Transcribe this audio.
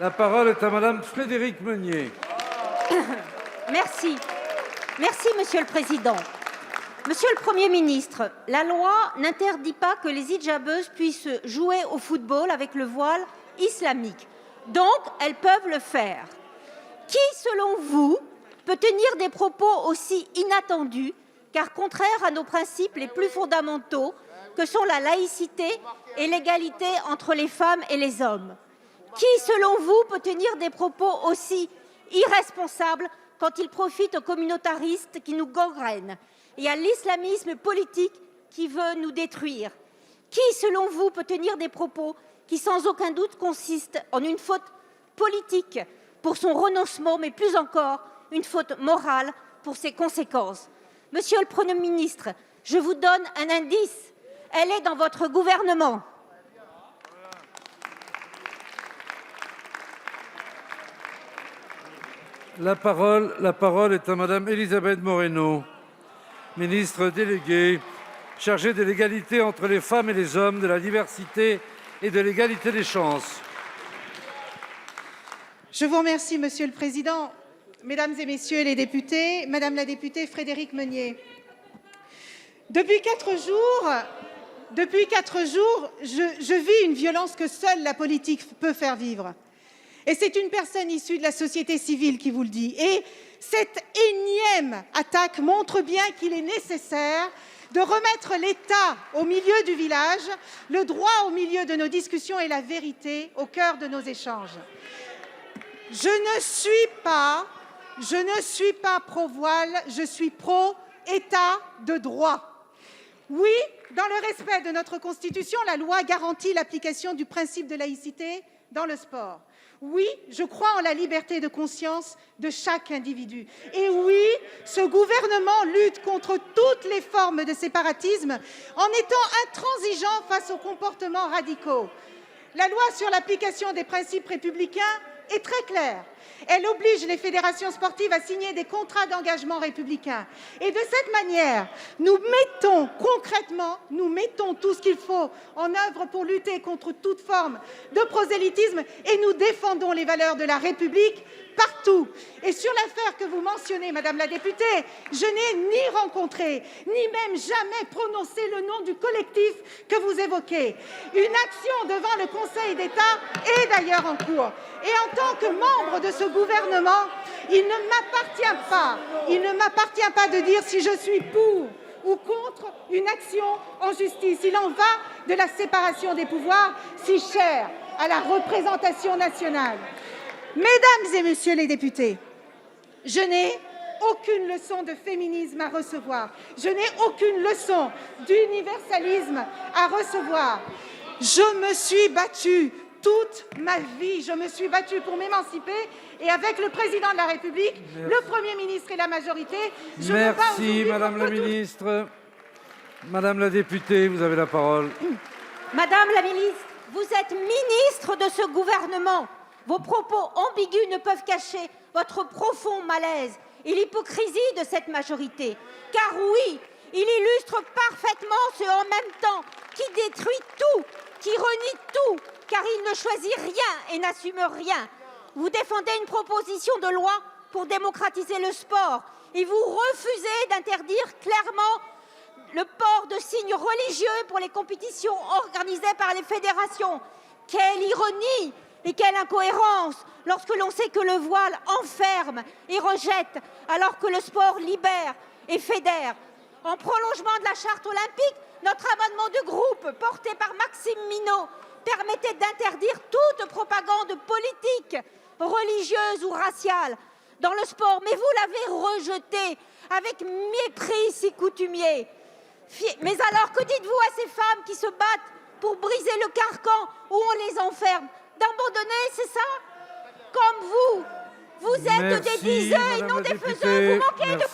La parole est à Madame Frédérique Meunier. Merci. Merci, Monsieur le Président. Monsieur le Premier ministre, la loi n'interdit pas que les hijabeuses puissent jouer au football avec le voile islamique. Donc, elles peuvent le faire. Qui, selon vous, peut tenir des propos aussi inattendus, car contraires à nos principes les plus fondamentaux, que sont la laïcité et l'égalité entre les femmes et les hommes? Qui, selon vous, peut tenir des propos aussi irresponsables quand il profite aux communautaristes qui nous gangrènent et à l'islamisme politique qui veut nous détruire? Qui, selon vous, peut tenir des propos qui, sans aucun doute, consistent en une faute politique pour son renoncement, mais plus encore, une faute morale pour ses conséquences? Monsieur le Premier ministre, je vous donne un indice. Elle est dans votre gouvernement. La parole est à Madame Elisabeth Moreno, ministre déléguée, chargée de l'égalité entre les femmes et les hommes, de la diversité et de l'égalité des chances. Je vous remercie, Monsieur le Président, Mesdames et Messieurs les députés, Madame la députée Frédérique Meunier. Depuis 4 jours, je vis une violence que seule la politique peut faire vivre. Et c'est une personne issue de la société civile qui vous le dit. Et cette énième attaque montre bien qu'il est nécessaire de remettre l'État au milieu du village, le droit au milieu de nos discussions et la vérité au cœur de nos échanges. Je ne suis pas pro-voile, je suis pro-État de droit. Oui, dans le respect de notre Constitution, la loi garantit l'application du principe de laïcité dans le sport. Oui, je crois en la liberté de conscience de chaque individu. Et oui, ce gouvernement lutte contre toutes les formes de séparatisme en étant intransigeant face aux comportements radicaux. La loi sur l'application des principes républicains est très claire. Elle oblige les fédérations sportives à signer des contrats d'engagement républicains. Et de cette manière, nous mettons concrètement, tout ce qu'il faut en œuvre pour lutter contre toute forme de prosélytisme et nous défendons les valeurs de la République partout. Et sur l'affaire que vous mentionnez, Madame la députée, je n'ai ni rencontré, ni même jamais prononcé le nom du collectif que vous évoquez. Une action devant le Conseil d'État est d'ailleurs en cours. Et en tant que membre de ce gouvernement, il ne m'appartient pas de dire si je suis pour ou contre une action en justice. Il en va de la séparation des pouvoirs, si chère à la représentation nationale. Mesdames et Messieurs les députés, je n'ai aucune leçon de féminisme à recevoir. Je n'ai aucune leçon d'universalisme à recevoir. Je me suis battue toute ma vie. Je me suis battue pour m'émanciper et avec le Président de la République, le Premier ministre et la majorité, je me bats aujourd'hui. Merci, Madame la ministre. Madame la députée, vous avez la parole. Madame la ministre, vous êtes ministre de ce gouvernement. Vos propos ambigus ne peuvent cacher votre profond malaise et l'hypocrisie de cette majorité. Car oui, il illustre parfaitement ce « en même temps » qui détruit tout, qui renie tout, car il ne choisit rien et n'assume rien. Vous défendez une proposition de loi pour démocratiser le sport et vous refusez d'interdire clairement le port de signes religieux pour les compétitions organisées par les fédérations. Quelle ironie et quelle incohérence lorsque l'on sait que le voile enferme et rejette alors que le sport libère et fédère. En prolongement de la charte olympique, notre amendement de groupe porté par Maxime Minot permettait d'interdire toute propagande politique, religieuse ou raciale dans le sport. Mais vous l'avez rejeté avec mépris si coutumier. Mais alors, que dites-vous à ces femmes qui se battent pour briser le carcan où on les enferme? D'abandonner, c'est ça? Comme vous êtes des diseurs et non des faiseurs, vous manquez de...